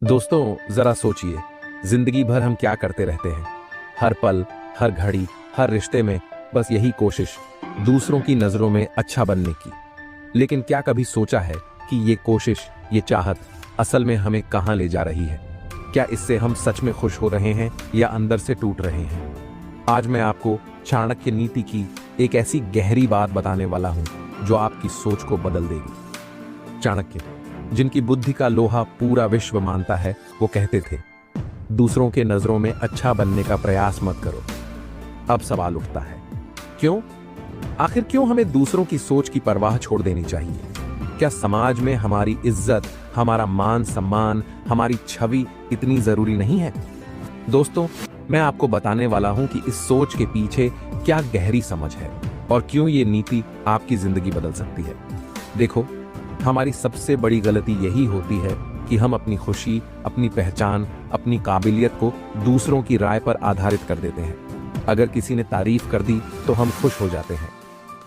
दोस्तों जरा सोचिए, जिंदगी भर हम क्या करते रहते हैं। हर पल, हर घड़ी, हर रिश्ते में बस यही कोशिश, दूसरों की नजरों में अच्छा बनने की। लेकिन क्या कभी सोचा है कि ये कोशिश, ये चाहत असल में हमें कहां ले जा रही है? क्या इससे हम सच में खुश हो रहे हैं या अंदर से टूट रहे हैं? आज मैं आपको चाणक्य नीति की एक ऐसी गहरी बात बताने वाला हूं जो आपकी सोच को बदल देगी। चाणक्य, जिनकी बुद्धि का लोहा पूरा विश्व मानता है, वो कहते थे, दूसरों के नजरों में अच्छा बनने का प्रयास मत करो। अब सवाल उठता है, क्यों? आखिर क्यों हमें दूसरों की सोच की परवाह छोड़ देनी चाहिए? क्या समाज में हमारी इज्जत, हमारा मान सम्मान, हमारी छवि इतनी जरूरी नहीं है? दोस्तों, मैं आपको बताने वाला हूं कि इस सोच के पीछे क्या गहरी समझ है और क्यों ये नीति आपकी जिंदगी बदल सकती है। देखो, हमारी सबसे बड़ी गलती यही होती है कि हम अपनी खुशी, अपनी पहचान, अपनी काबिलियत को दूसरों की राय पर आधारित कर देते हैं। अगर किसी ने तारीफ कर दी तो हम खुश हो जाते हैं,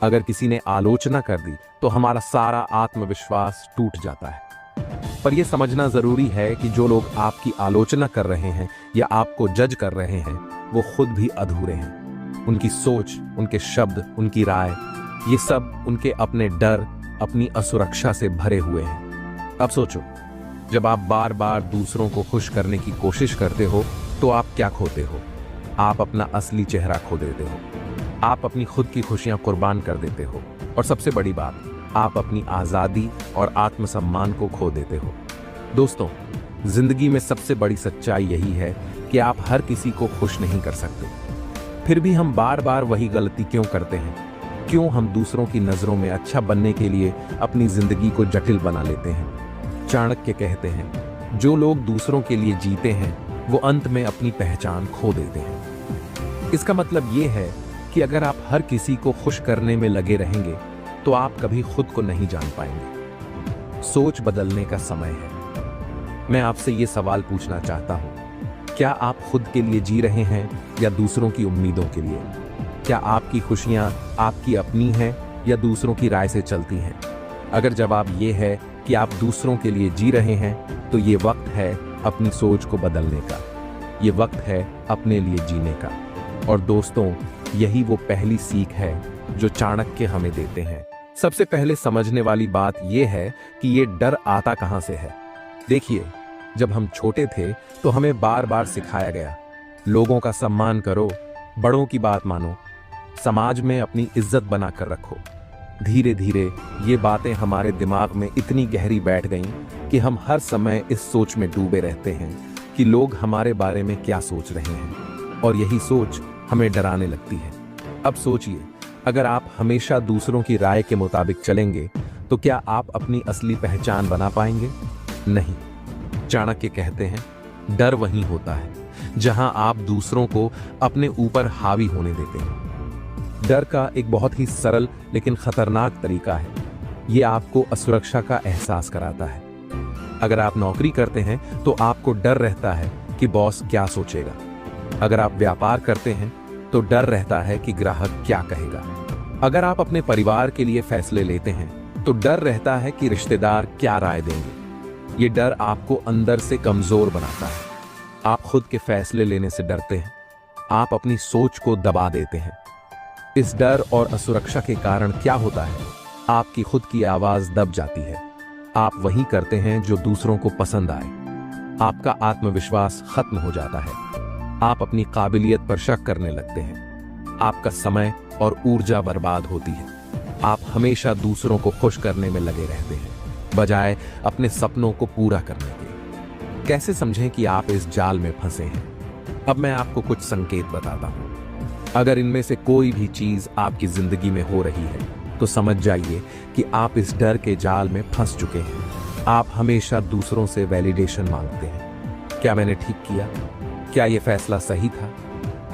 अगर किसी ने आलोचना कर दी तो हमारा सारा आत्मविश्वास टूट जाता है। पर यह समझना जरूरी है कि जो लोग आपकी आलोचना कर रहे हैं या आपको जज कर रहे हैं, वो खुद भी अधूरे हैं। उनकी सोच, उनके शब्द, उनकी राय, ये सब उनके अपने डर, अपनी असुरक्षा से भरे हुए हैं। अब सोचो, जब आप बार बार दूसरों को खुश करने की कोशिश करते हो तो आप क्या खोते हो? आप अपना असली चेहरा खो देते हो, आप अपनी खुद की खुशियां कुर्बान कर देते हो, और सबसे बड़ी बात, आप अपनी आजादी और आत्मसम्मान को खो देते हो। दोस्तों, जिंदगी में सबसे बड़ी सच्चाई यही है कि आप हर किसी को खुश नहीं कर सकते। फिर भी हम बार बार वही गलती क्यों करते हैं? क्यों हम दूसरों की नजरों में अच्छा बनने के लिए अपनी जिंदगी को जटिल बना लेते हैं? चाणक्य कहते हैं, जो लोग दूसरों के लिए जीते हैं वो अंत में अपनी पहचान खो देते हैं। इसका मतलब ये है कि अगर आप हर किसी को खुश करने में लगे रहेंगे तो आप कभी खुद को नहीं जान पाएंगे। सोच बदलने का समय है। मैं आपसे ये सवाल पूछना चाहता हूं, क्या आप खुद के लिए जी रहे हैं या दूसरों की उम्मीदों के लिए? क्या आपकी खुशियां आपकी अपनी हैं या दूसरों की राय से चलती हैं? अगर जवाब ये है कि आप दूसरों के लिए जी रहे हैं, तो ये वक्त है अपनी सोच को बदलने का। ये वक्त है अपने लिए जीने का। और दोस्तों, यही वो पहली सीख है जो चाणक्य हमें देते हैं। सबसे पहले समझने वाली बात यह है कि ये डर आता कहां से है। देखिए, जब हम छोटे थे तो हमें बार बार सिखाया गया, लोगों का सम्मान करो, बड़ों की बात मानो, समाज में अपनी इज्जत बनाकर रखो। धीरे धीरे ये बातें हमारे दिमाग में इतनी गहरी बैठ गईं कि हम हर समय इस सोच में डूबे रहते हैं कि लोग हमारे बारे में क्या सोच रहे हैं, और यही सोच हमें डराने लगती है। अब सोचिए, अगर आप हमेशा दूसरों की राय के मुताबिक चलेंगे तो क्या आप अपनी असली पहचान बना पाएंगे? नहीं। चाणक्य कहते हैं, डर वहीं होता है जहां आप दूसरों को अपने ऊपर हावी होने देते हैं। डर का एक बहुत ही सरल लेकिन खतरनाक तरीका है। ये आपको असुरक्षा का एहसास कराता है। अगर आप नौकरी करते हैं तो आपको डर रहता है कि बॉस क्या सोचेगा। अगर आप व्यापार करते हैं तो डर रहता है कि ग्राहक क्या कहेगा। अगर आप अपने परिवार के लिए फैसले लेते हैं तो डर रहता है कि रिश्तेदार क्या राय देंगे। ये डर आपको अंदर से कमजोर बनाता है। आप खुद के फैसले लेने से डरते हैं, आप अपनी सोच को दबा देते हैं। इस डर और असुरक्षा के कारण क्या होता है? आपकी खुद की आवाज दब जाती है। आप वही करते हैं जो दूसरों को पसंद आए। आपका आत्मविश्वास खत्म हो जाता है। आप अपनी काबिलियत पर शक करने लगते हैं। आपका समय और ऊर्जा बर्बाद होती है। आप हमेशा दूसरों को खुश करने में लगे रहते हैं, बजाय अपने सपनों को पूरा करने के। कैसे समझें कि आप इस जाल में फंसे हैं? अब मैं आपको कुछ संकेत बताता हूं। अगर इनमें से कोई भी चीज आपकी जिंदगी में हो रही है तो समझ जाइए कि आप इस डर के जाल में फंस चुके हैं। आप हमेशा दूसरों से वैलिडेशन मांगते हैं। क्या मैंने ठीक किया? क्या यह फैसला सही था?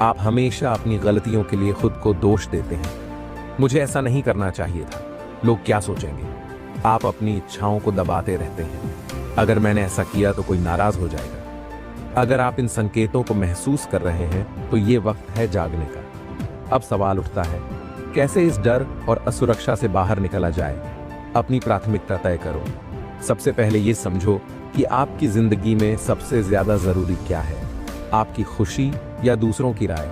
आप हमेशा अपनी गलतियों के लिए खुद को दोष देते हैं। मुझे ऐसा नहीं करना चाहिए था, लोग क्या सोचेंगे? आप अपनी इच्छाओं को दबाते रहते हैं। अगर मैंने ऐसा किया तो कोई नाराज हो जाएगा। अगर आप इन संकेतों को महसूस कर रहे हैं तो ये वक्त है जागने का। अब सवाल उठता है, कैसे इस डर और असुरक्षा से बाहर निकला जाए? अपनी प्राथमिकता तय करो। सबसे पहले ये समझो कि आपकी जिंदगी में सबसे ज्यादा जरूरी क्या है, आपकी खुशी या दूसरों की राय।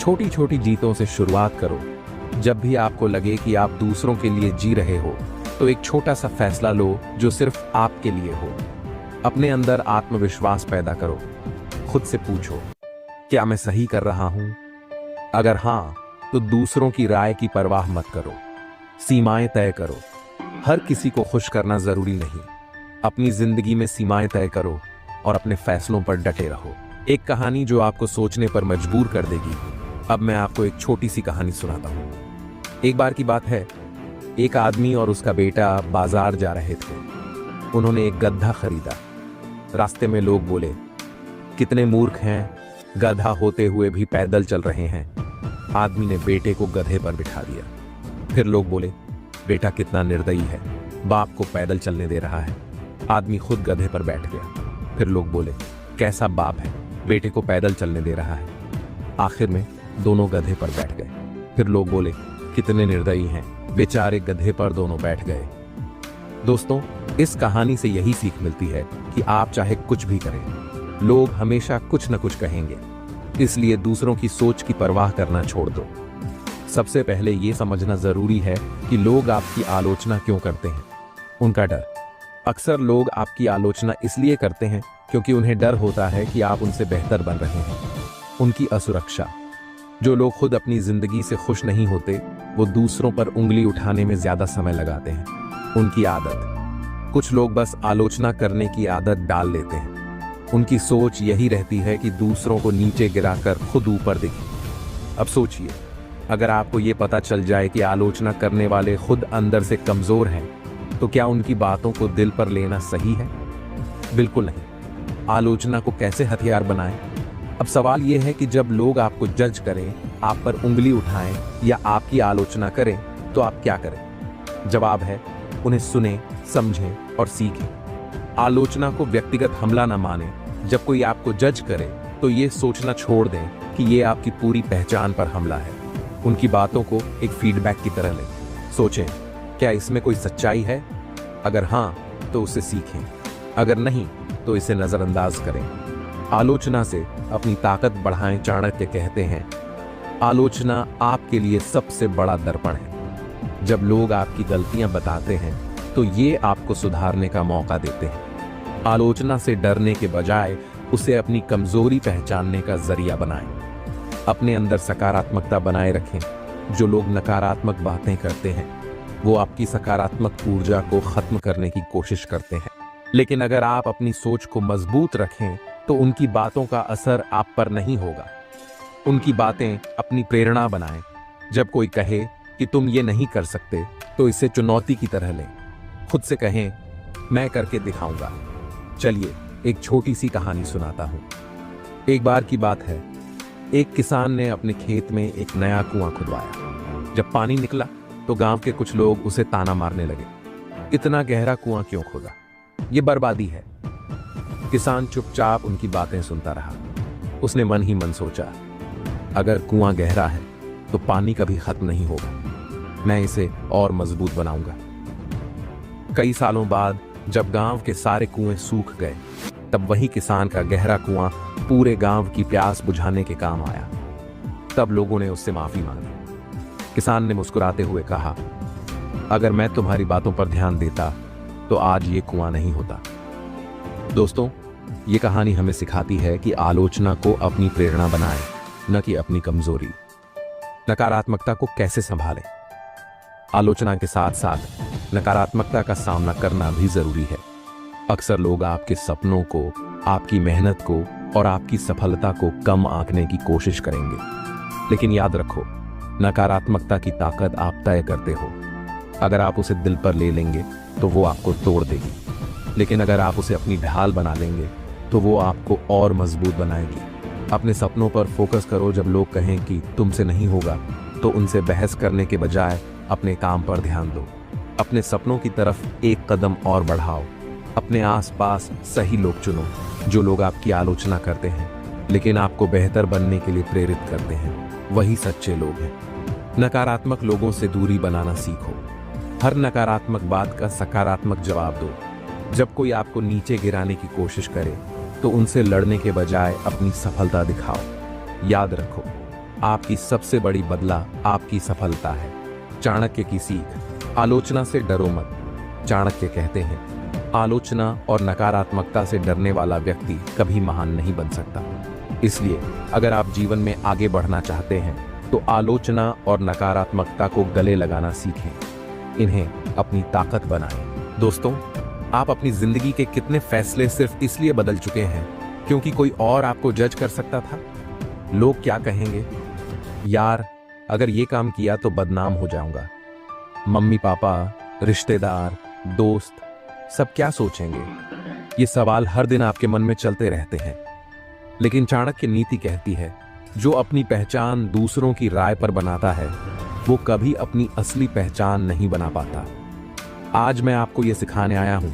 छोटी छोटी जीतों से शुरुआत करो। जब भी आपको लगे कि आप दूसरों के लिए जी रहे हो, तो एक छोटा सा फैसला लो जो सिर्फ आपके लिए हो। अपने अंदर आत्मविश्वास पैदा करो। खुद से पूछो, क्या मैं सही कर रहा हूं? अगर हां, तो दूसरों की राय की परवाह मत करो। सीमाएं तय करो। हर किसी को खुश करना जरूरी नहीं। अपनी जिंदगी में सीमाएं तय करो और अपने फैसलों पर डटे रहो। एक कहानी जो आपको सोचने पर मजबूर कर देगी। अब मैं आपको एक छोटी सी कहानी सुनाता हूं। एक बार की बात है, एक आदमी और उसका बेटा बाजार जा रहे थे। उन्होंने एक गधा खरीदा। रास्ते में लोग बोले, कितने मूर्ख हैं, गधा होते हुए भी पैदल चल रहे हैं। आदमी ने बेटे को गधे पर बिठा दिया। फिर लोग बोले, बेटा कितना निर्दयी है, बाप को पैदल चलने दे रहा है। आदमी खुद गधे पर बैठ गया। फिर लोग बोले, कैसा बाप है, बेटे को पैदल चलने दे रहा है। आखिर में दोनों गधे पर बैठ गए। फिर लोग बोले, कितने निर्दयी हैं, बेचारे गधे पर दोनों बैठ गए। दोस्तों, इस कहानी से यही सीख मिलती है कि आप चाहे कुछ भी करें, लोग हमेशा कुछ न कुछ कहेंगे। इसलिए दूसरों की सोच की परवाह करना छोड़ दो। सबसे पहले यह समझना जरूरी है कि लोग आपकी आलोचना क्यों करते हैं। उनका डर। अक्सर लोग आपकी आलोचना इसलिए करते हैं क्योंकि उन्हें डर होता है कि आप उनसे बेहतर बन रहे हैं। उनकी असुरक्षा। जो लोग खुद अपनी जिंदगी से खुश नहीं होते, वो दूसरों पर उंगली उठाने में ज्यादा समय लगाते हैं। उनकी आदत। कुछ लोग बस आलोचना करने की आदत डाल लेते हैं। उनकी सोच यही रहती है कि दूसरों को नीचे गिराकर खुद ऊपर दिखे। अब सोचिए, अगर आपको ये पता चल जाए कि आलोचना करने वाले खुद अंदर से कमजोर हैं, तो क्या उनकी बातों को दिल पर लेना सही है? बिल्कुल नहीं। आलोचना को कैसे हथियार बनाएं? अब सवाल यह है कि जब लोग आपको जज करें, आप पर उंगली उठाएं या आपकी आलोचना करें, तो आप क्या करें? जवाब है, उन्हें सुने, समझें और सीखें। आलोचना को व्यक्तिगत हमला न माने। जब कोई आपको जज करे, तो ये सोचना छोड़ दें कि ये आपकी पूरी पहचान पर हमला है। उनकी बातों को एक फीडबैक की तरह लें। सोचें, क्या इसमें कोई सच्चाई है? अगर हां, तो उसे सीखें। अगर नहीं, तो इसे नजरअंदाज करें। आलोचना से अपनी ताकत बढ़ाएं। चाणक्य कहते हैं, आलोचना आपके लिए सबसे बड़ा दर्पण है। जब लोग आपकी गलतियां बताते हैं, तो ये आपको सुधारने का मौका देते हैं। आलोचना से डरने के बजाय उसे अपनी कमजोरी पहचानने का जरिया बनाएं। अपने अंदर सकारात्मकता बनाए रखें। जो लोग नकारात्मक बातें करते हैं, वो आपकी सकारात्मक ऊर्जा को खत्म करने की कोशिश करते हैं। लेकिन अगर आप अपनी सोच को मजबूत रखें, तो उनकी बातों का असर आप पर नहीं होगा। उनकी बातें अपनी प्रेरणा बनाएं। जब कोई कहे कि तुम ये नहीं कर सकते, तो इसे चुनौती की तरह लें। खुद से कहें, मैं करके दिखाऊंगा। चलिए एक छोटी सी कहानी सुनाता हूं। एक बार की बात है, एक किसान ने अपने खेत में एक नया कुआं खुदवाया। जब पानी निकला, तो गांव के कुछ लोग उसे ताना मारने लगे, इतना गहरा कुआं क्यों खोदा, ये बर्बादी है। किसान चुपचाप उनकी बातें सुनता रहा। उसने मन ही मन सोचा, अगर कुआं गहरा है, तो पानी कभी खत्म नहीं होगा। मैं इसे और मजबूत बनाऊंगा। कई सालों बाद जब गांव के सारे कुएं सूख गए, तब वही किसान का गहरा कुआं पूरे गांव की प्यास बुझाने के काम आया। तब लोगों ने उससे माफी मांगी। किसान ने मुस्कुराते हुए कहा, अगर मैं तुम्हारी बातों पर ध्यान देता, तो आज ये कुआं नहीं होता। दोस्तों, ये कहानी हमें सिखाती है कि आलोचना को अपनी प्रेरणा बनाएं, न कि अपनी कमजोरी। नकारात्मकता को कैसे संभालें? आलोचना के साथ साथ नकारात्मकता का सामना करना भी जरूरी है। अक्सर लोग आपके सपनों को, आपकी मेहनत को और आपकी सफलता को कम आंकने की कोशिश करेंगे। लेकिन याद रखो, नकारात्मकता की ताकत आप तय करते हो। अगर आप उसे दिल पर ले लेंगे, तो वो आपको तोड़ देगी। लेकिन अगर आप उसे अपनी ढाल बना लेंगे, तो वो आपको और मजबूत बनाएगी। अपने सपनों पर फोकस करो। जब लोग कहें कि तुमसे नहीं होगा, तो उनसे बहस करने के बजाय अपने काम पर ध्यान दो। अपने सपनों की तरफ एक कदम और बढ़ाओ। अपने आसपास सही लोग चुनो, जो लोग आपकी आलोचना करते हैं, लेकिन आपको बेहतर बनने के लिए प्रेरित करते हैं। वही सच्चे लोग हैं। नकारात्मक लोगों से दूरी बनाना सीखो। हर नकारात्मक बात का सकारात्मक जवाब दो। जब कोई आपको नीचे गिराने की कोशिश करे तो उनसे लड़ने के बजाय अपनी सफलता दिखाओ। याद रखो, आपकी सबसे बड़ी बदला आपकी सफलता है। चाणक्य की सीख, आलोचना से डरो मत। चाणक्य कहते हैं, आलोचना और नकारात्मकता से डरने वाला व्यक्ति कभी महान नहीं बन सकता। इसलिए अगर आप जीवन में आगे बढ़ना चाहते हैं तो आलोचना और नकारात्मकता को गले लगाना सीखें, इन्हें अपनी ताकत बनाएं। दोस्तों, आप अपनी जिंदगी के कितने फैसले सिर्फ इसलिए बदल चुके हैं क्योंकि कोई और आपको जज कर सकता था? लोग क्या कहेंगे, यार अगर ये काम किया तो बदनाम हो जाऊंगा। मम्मी पापा, रिश्तेदार, दोस्त, सब क्या सोचेंगे? ये सवाल हर दिन आपके मन में चलते रहते हैं। लेकिन चाणक्य नीति कहती है, जो अपनी पहचान दूसरों की राय पर बनाता है वो कभी अपनी असली पहचान नहीं बना पाता। आज मैं आपको यह सिखाने आया हूं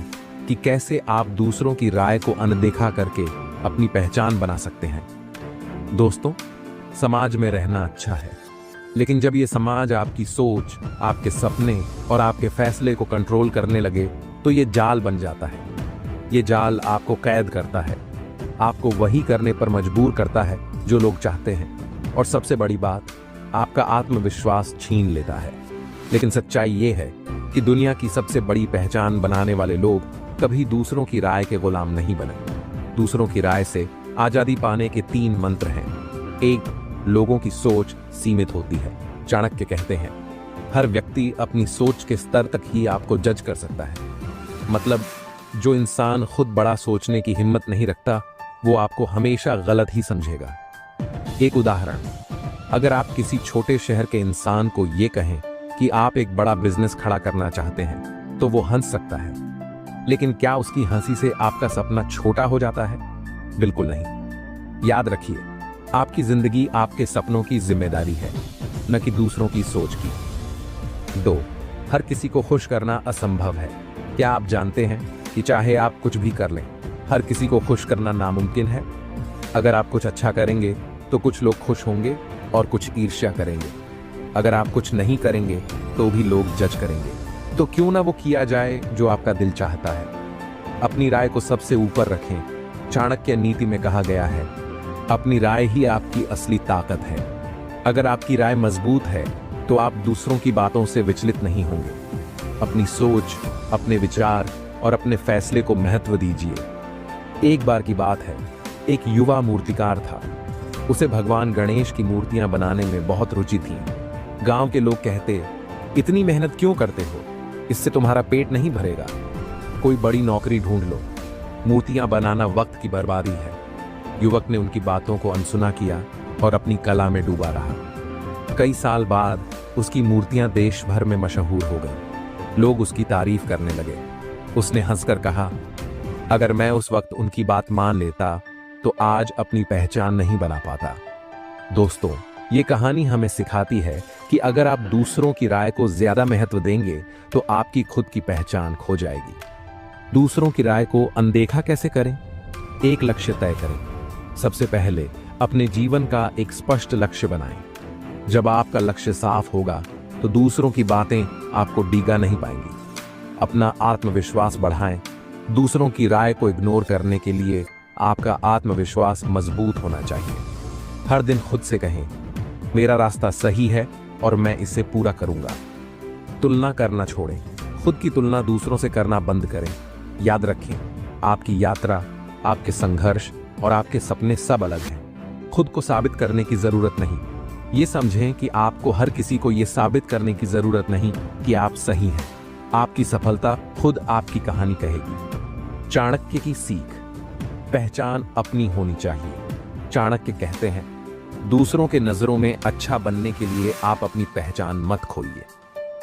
कि कैसे आप दूसरों की राय को अनदेखा करके अपनी पहचान बना सकते हैं। दोस्तों, समाज में रहना अच्छा है, लेकिन जब यह समाज आपकी सोच, आपके सपने और आपके फैसले को कंट्रोल करने लगे तो यह जाल बन जाता है। यह जाल आपको कैद करता है, आपको वही करने पर मजबूर करता है जो लोग चाहते हैं, और सबसे बड़ी बात, आपका आत्मविश्वास छीन लेता है। लेकिन सच्चाई यह है कि दुनिया की सबसे बड़ी पहचान बनाने वाले लोग कभी दूसरों की राय के गुलाम नहीं बने। दूसरों की राय से आजादी पाने के 3 मंत्र हैं। 1, लोगों की सोच सीमित होती है। चाणक्य कहते हैं, हर व्यक्ति अपनी सोच के स्तर तक ही आपको जज कर सकता है। मतलब जो इंसान खुद बड़ा सोचने की हिम्मत नहीं रखता वो आपको हमेशा गलत ही समझेगा। एक उदाहरण, अगर आप किसी छोटे शहर के इंसान को ये कहें कि आप एक बड़ा बिजनेस खड़ा करना चाहते हैं तो वो हंस सकता है, लेकिन क्या उसकी हंसी से आपका सपना छोटा हो जाता है? बिल्कुल नहीं। याद रखिए, आपकी जिंदगी आपके सपनों की जिम्मेदारी है, न कि दूसरों की सोच की। 2, हर किसी को खुश करना असंभव है। क्या आप जानते हैं कि चाहे आप कुछ भी कर लें, हर किसी को खुश करना नामुमकिन है? अगर आप कुछ अच्छा करेंगे तो कुछ लोग खुश होंगे और कुछ ईर्ष्या करेंगे। अगर आप कुछ नहीं करेंगे तो भी लोग जज करेंगे। तो क्यों ना वो किया जाए जो आपका दिल चाहता है। अपनी राय को सबसे ऊपर रखें। चाणक्य नीति में कहा गया है, अपनी राय ही आपकी असली ताकत है। अगर आपकी राय मजबूत है तो आप दूसरों की बातों से विचलित नहीं होंगे। अपनी सोच, अपने विचार और अपने फैसले को महत्व दीजिए। एक बार की बात है, एक युवा मूर्तिकार था। उसे भगवान गणेश की मूर्तियां बनाने में बहुत रुचि थी। गांव के लोग कहते, इतनी मेहनत क्यों करते हो, इससे तुम्हारा पेट नहीं भरेगा। कोई बड़ी नौकरी ढूंढ लो, मूर्तियां बनाना वक्त की बर्बादी है। युवक ने उनकी बातों को अनसुना किया और अपनी कला में डूबा रहा। कई साल बाद उसकी मूर्तियां देश भर में मशहूर हो गईं। लोग उसकी तारीफ करने लगे। उसने हंसकर कहा, अगर मैं उस वक्त उनकी बात मान लेता तो आज अपनी पहचान नहीं बना पाता। दोस्तों, ये कहानी हमें सिखाती है कि अगर आप दूसरों की राय को ज्यादा महत्व देंगे तो आपकी खुद की पहचान खो जाएगी। दूसरों की राय को अनदेखा कैसे करें? एक लक्ष्य तय करें। सबसे पहले अपने जीवन का एक स्पष्ट लक्ष्य बनाएं। जब आपका लक्ष्य साफ होगा तो दूसरों की बातें आपको डिगा नहीं पाएंगी। अपना आत्मविश्वास बढ़ाएं। दूसरों की राय को इग्नोर करने के लिए आपका आत्मविश्वास मजबूत होना चाहिए। हर दिन खुद से कहें, मेरा रास्ता सही है और मैं इसे पूरा करूंगा। तुलना करना छोड़ें। खुद की तुलना दूसरों से करना बंद करें। याद रखें, आपकी यात्रा, आपके संघर्ष और आपके सपने सब अलग हैं। खुद को साबित करने की जरूरत नहीं। ये समझें कि आपको हर किसी को ये साबित करने की जरूरत नहीं कि आप सही हैं। आपकी सफलता खुद आपकी कहानी कहेगी। चाणक्य की सीख, पहचान अपनी होनी चाहिए। चाणक्य कहते हैं, दूसरों के नजरों में अच्छा बनने के लिए आप अपनी पहचान मत खोइए।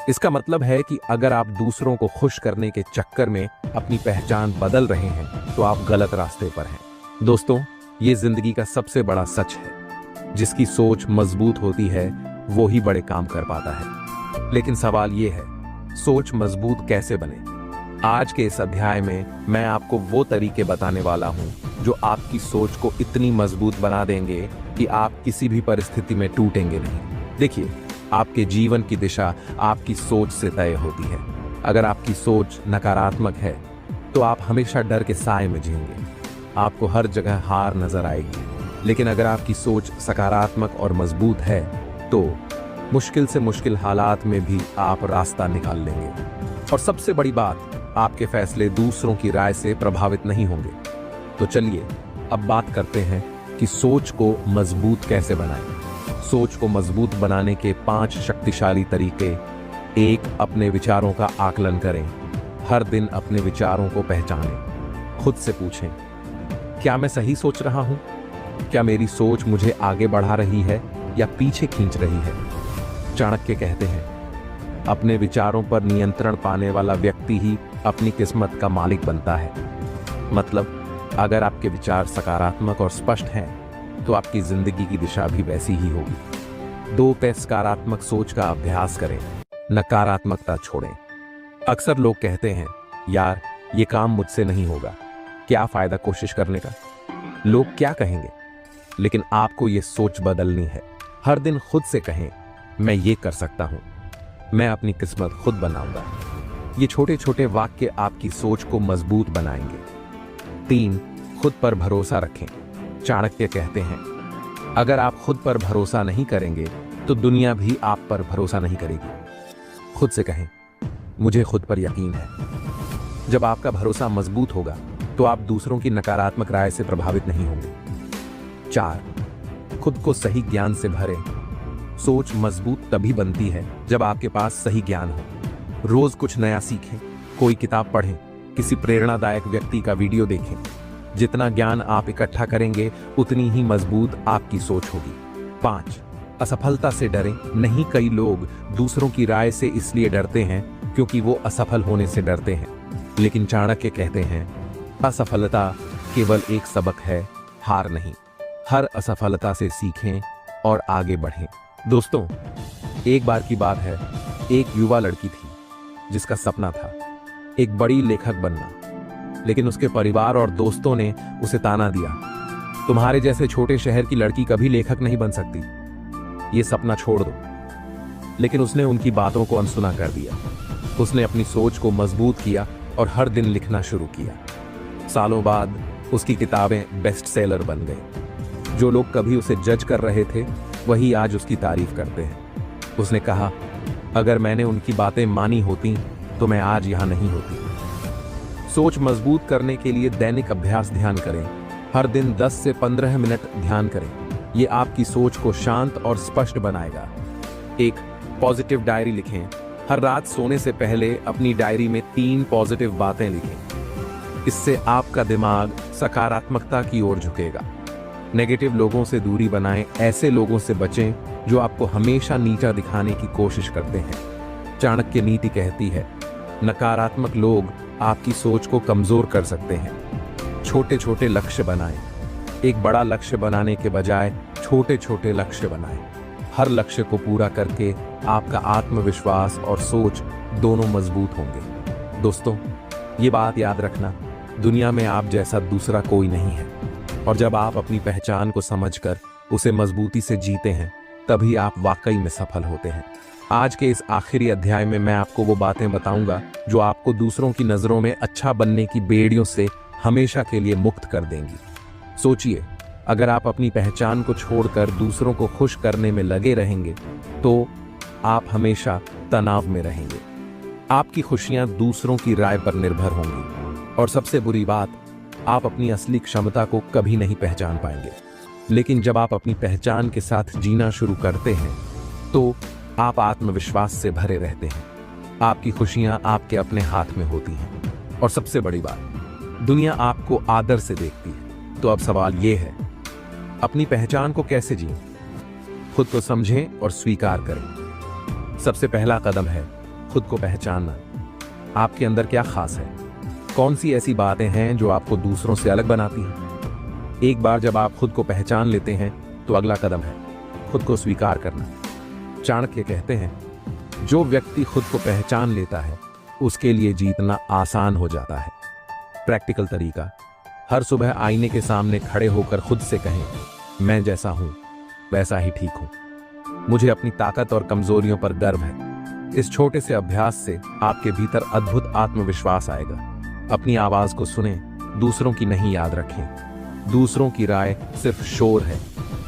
इसका मतलब है कि अगर आप दूसरों को खुश करने के चक्कर में अपनी पहचान बदल रहे हैं तो आप गलत रास्ते पर हैं। दोस्तों, ये जिंदगी का सबसे बड़ा सच है। जिसकी सोच मजबूत होती है वो ही बड़े काम कर पाता है। लेकिन सवाल ये है, सोच मजबूत कैसे बने? आज के इस अध्याय में मैं आपको वो तरीके बताने वाला हूं जो आपकी सोच को इतनी मजबूत बना देंगे कि आप किसी भी परिस्थिति में टूटेंगे नहीं। देखिए, आपके जीवन की दिशा आपकी सोच से तय होती है। अगर आपकी सोच नकारात्मक है तो आप हमेशा डर के साए में जिएंगे। आपको हर जगह हार नजर आएगी। लेकिन अगर आपकी सोच सकारात्मक और मजबूत है तो मुश्किल से मुश्किल हालात में भी आप रास्ता निकाल लेंगे। और सबसे बड़ी बात, आपके फैसले दूसरों की राय से प्रभावित नहीं होंगे। तो चलिए अब बात करते हैं कि सोच को मजबूत कैसे बनाएं। सोच को मजबूत बनाने के 5 शक्तिशाली तरीके। 1, अपने विचारों का आकलन करें। हर दिन अपने विचारों को पहचानें। खुद से पूछें, क्या मैं सही सोच रहा हूं? क्या मेरी सोच मुझे आगे बढ़ा रही है या पीछे खींच रही है? चाणक्य कहते हैं, अपने विचारों पर नियंत्रण पाने वाला व्यक्ति ही अपनी किस्मत का मालिक बनता है। मतलब अगर आपके विचार सकारात्मक और स्पष्ट हैं तो आपकी जिंदगी की दिशा भी वैसी ही होगी। 2, सकारात्मक सोच का अभ्यास करें, नकारात्मकता छोड़ें। अक्सर लोग कहते हैं, यार ये काम मुझसे नहीं होगा, क्या फायदा कोशिश करने का, लोग क्या कहेंगे। लेकिन आपको ये सोच बदलनी है। हर दिन खुद से कहें, मैं ये कर सकता हूं, मैं अपनी किस्मत खुद बनाऊंगा। ये छोटे छोटे वाक्य आपकी सोच को मजबूत बनाएंगे। 3, खुद पर भरोसा रखें। चाणक्य कहते हैं, अगर आप खुद पर भरोसा नहीं करेंगे तो दुनिया भी आप पर भरोसा नहीं करेगी। खुद से कहें, मुझे खुद पर यकीन है। जब आपका भरोसा मजबूत होगा तो आप दूसरों की नकारात्मक राय से प्रभावित नहीं होंगे। 4, खुद को सही ज्ञान से भरें। सोच मजबूत तभी बनती है जब आपके पास सही ज्ञान हो। रोज कुछ नया सीखें, कोई किताब पढ़ें, किसी प्रेरणादायक व्यक्ति का वीडियो देखें। जितना ज्ञान आप इकट्ठा करेंगे उतनी ही मजबूत आपकी सोच होगी। 5, असफलता से डरें नहीं। कई लोग दूसरों की राय से इसलिए डरते हैं क्योंकि वो असफल होने से डरते हैं। लेकिन चाणक्य कहते हैं, असफलता केवल एक सबक है, हार नहीं। हर असफलता से सीखें और आगे बढ़ें। दोस्तों, एक बार की बात है, एक युवा लड़की थी जिसका सपना था एक बड़ी लेखक बनना। लेकिन उसके परिवार और दोस्तों ने उसे ताना दिया, तुम्हारे जैसे छोटे शहर की लड़की कभी लेखक नहीं बन सकती, ये सपना छोड़ दो। लेकिन उसने उनकी बातों को अनसुना कर दिया। उसने अपनी सोच को मजबूत किया और हर दिन लिखना शुरू किया। सालों बाद उसकी किताबें बेस्ट सेलर बन गई। जो लोग कभी उसे जज कर रहे थे वही आज उसकी तारीफ करते हैं। उसने कहा, अगर मैंने उनकी बातें मानी होती तो मैं आज यहां नहीं होती। सोच मजबूत करने के लिए दैनिक अभ्यास ध्यान करें। हर दिन 10 से 15 मिनट ध्यान करें। ये आपकी सोच को शांत और स्पष्ट बनाएगा। 1, पॉजिटिव डायरी लिखें। हर रात सोने से पहले अपनी डायरी में 3 पॉजिटिव बातें लिखें। इससे आपका दिमाग सकारात्मकता की ओर झुकेगा। नेगेटिव लोगों से दूरी बनाएं। ऐसे लोगों से बचें जो आपको हमेशा नीचा दिखाने की कोशिश करते हैं। चाणक्य नीति कहती है, नकारात्मक लोग आपकी सोच को कमजोर कर सकते हैं। छोटे छोटे लक्ष्य बनाएं। एक बड़ा लक्ष्य बनाने के बजाय छोटे छोटे लक्ष्य बनाएं। हर लक्ष्य को पूरा करके आपका आत्मविश्वास और सोच दोनों मजबूत होंगे। दोस्तों, ये बात याद रखना, दुनिया में आप जैसा दूसरा कोई नहीं है। और जब आप अपनी पहचान को समझकर उसे मजबूती से जीते हैं तभी आप वाकई में सफल होते हैं। आज के इस आखिरी अध्याय में मैं आपको वो बातें बताऊंगा जो आपको दूसरों की नजरों में अच्छा बनने की बेड़ियों से हमेशा के लिए मुक्त कर देंगी। सोचिए, अगर आप अपनी पहचान को छोड़कर दूसरों को खुश करने में लगे रहेंगे तो आप हमेशा तनाव में रहेंगे। आपकी खुशियां दूसरों की राय पर निर्भर होंगी। और सबसे बुरी बात, आप अपनी असली क्षमता को कभी नहीं पहचान पाएंगे। लेकिन जब आप अपनी पहचान के साथ जीना शुरू करते हैं तो आप आत्मविश्वास से भरे रहते हैं। आपकी खुशियां आपके अपने हाथ में होती हैं। और सबसे बड़ी बात, दुनिया आपको आदर से देखती है। तो अब सवाल यह है, अपनी पहचान को कैसे जिएं? खुद को समझें और स्वीकार करें। सबसे पहला कदम है खुद को पहचानना। आपके अंदर क्या खास है? कौन सी ऐसी बातें हैं जो आपको दूसरों से अलग बनाती हैं? एक बार जब आप खुद को पहचान लेते हैं तो अगला कदम है खुद को स्वीकार करना। चाणक्य कहते हैं, जो व्यक्ति खुद को पहचान लेता है उसके लिए जीतना आसान हो जाता है। प्रैक्टिकल तरीका, हर सुबह आईने के सामने खड़े होकर खुद से कहें, मैं जैसा हूं वैसा ही ठीक हूं। मुझे अपनी ताकत और कमजोरियों पर गर्व है। इस छोटे से अभ्यास से आपके भीतर अद्भुत आत्मविश्वास आएगा। अपनी आवाज को सुने, दूसरों की नहीं याद रखें। दूसरों की राय सिर्फ शोर है।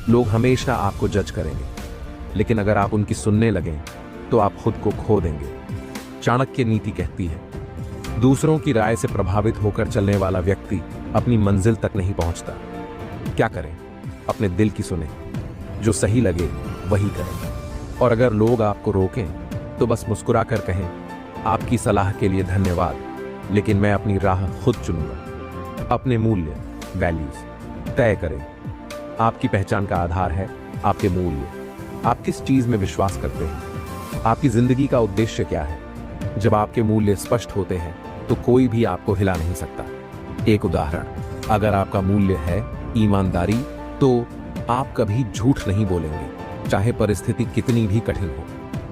लोग हमेशा आपको जज करेंगे, लेकिन अगर आप उनकी सुनने लगें तो आप खुद को खो देंगे। चाणक्य नीति कहती है, दूसरों की राय से प्रभावित होकर चलने वाला व्यक्ति अपनी मंजिल तक नहीं पहुंचता। क्या करें? अपने दिल की सुने, जो सही लगे वही करें। और अगर लोग आपको रोकें तो बस मुस्कुरा कर कहें, आपकी सलाह के लिए धन्यवाद, लेकिन मैं अपनी राह खुद चुनूंगा। अपने मूल्य वैल्यूज तय करें। आपकी पहचान का आधार है आपके मूल्य। आप किस चीज में विश्वास करते हैं? आपकी जिंदगी का उद्देश्य क्या है? जब आपके मूल्य स्पष्ट होते हैं तो कोई भी आपको हिला नहीं सकता। एक उदाहरण, अगर आपका मूल्य है ईमानदारी, तो आप कभी झूठ नहीं बोलेंगे, चाहे परिस्थिति कितनी भी कठिन हो।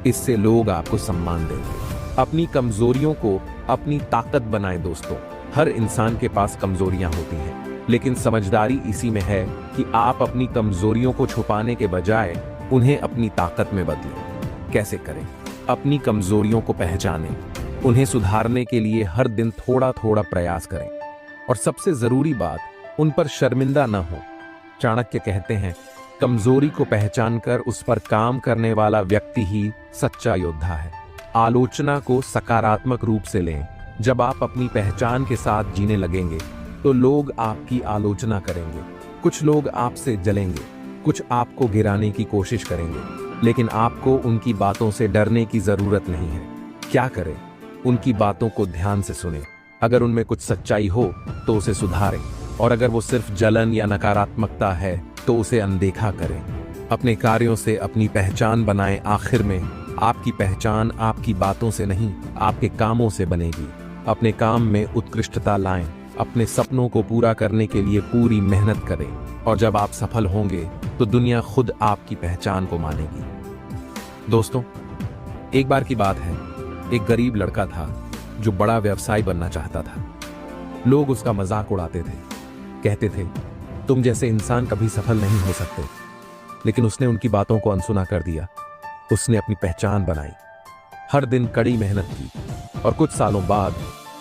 इससे लोग आपको सम्मान देंगे। अपनी कमजोरियों को अपनी ताकत बनाएं दोस्तों। हर इंसान के पास कमजोरियां होती हैं, लेकिन समझदारी इसी में है कि आप अपनी कमजोरियों को छुपाने के बजाय उन्हें अपनी ताकत में बदलें। कैसे करें? अपनी कमजोरियों को पहचानें, उन्हें सुधारने के लिए हर दिन थोड़ा थोड़ा प्रयास करें, और सबसे जरूरी बात, उन पर शर्मिंदा न हो। चाणक्य कहते हैं, कमजोरी को पहचानकर उस पर काम करने वाला व्यक्ति ही सच्चा योद्धा है। आलोचना को सकारात्मक रूप से लें। जब आप अपनी पहचान के साथ जीने लगेंगे तो लोग आपकी आलोचना करेंगे। कुछ लोग आपसे जलेंगे, कुछ आपको गिराने की कोशिश करेंगे, लेकिन आपको उनकी बातों से डरने की जरूरत नहीं है। क्या करें? उनकी बातों को ध्यान से सुनें। अगर उनमें कुछ सच्चाई हो तो उसे सुधारें, और अगर वो सिर्फ जलन या नकारात्मकता है तो उसे अनदेखा करें। अपने कार्यों से अपनी पहचान बनाएं। आखिर में आपकी पहचान आपकी बातों से नहीं, आपके कामों से बनेगी। अपने काम में उत्कृष्टता लाएं। अपने सपनों को पूरा करने के लिए पूरी मेहनत करें, और जब आप सफल होंगे तो दुनिया खुद आपकी पहचान को मानेगी। दोस्तों, एक बार की बात है, एक गरीब लड़का था जो बड़ा व्यवसायी बनना चाहता था। लोग उसका मजाक उड़ाते थे, कहते थे, तुम जैसे इंसान कभी सफल नहीं हो सकते। लेकिन उसने उनकी बातों को अनसुना कर दिया। उसने अपनी पहचान बनाई, हर दिन कड़ी मेहनत की, और कुछ सालों बाद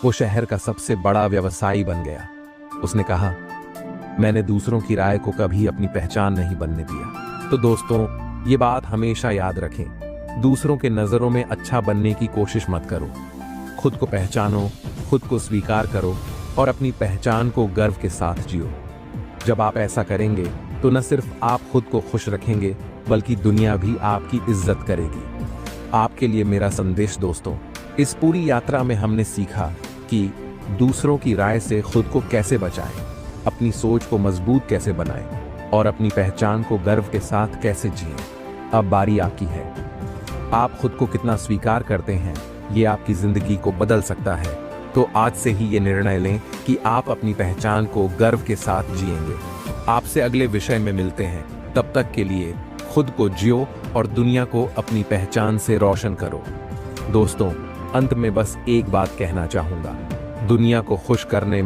वो शहर का सबसे बड़ा व्यवसायी बन गया। उसने कहा, मैंने दूसरों की राय को कभी अपनी पहचान नहीं बनने दिया। तो दोस्तों, ये बात हमेशा याद रखें, दूसरों के नजरों में अच्छा बनने की कोशिश मत करो। खुद को पहचानो, खुद को स्वीकार करो, और अपनी पहचान को गर्व के साथ जियो। जब आप ऐसा करेंगे तो न सिर्फ आप खुद को खुश रखेंगे, बल्कि दुनिया भी आपकी इज्जत करेगी। आपके लिए मेरा संदेश दोस्तों, इस पूरी यात्रा में हमने सीखा कि दूसरों की राय से खुद को कैसे बचाएं, अपनी सोच को मजबूत कैसे बनाएं, और अपनी पहचान को गर्व के साथ कैसे जिएं। अब बारी आपकी है। आप खुद को कितना स्वीकार करते हैं, ये आपकी जिंदगी को बदल सकता है। तो आज से ही ये निर्णय लें कि आप अपनी पहचान को गर्व के साथ जिएंगे। आपसे अगले विषय में मिलते हैं। तब तक के लिए खुद को जियो और दुनिया को अपनी पहचान से रोशन करो। दोस्तों, अंत में बस एक बात कहना चाहूंगा, दुनिया को खुश करने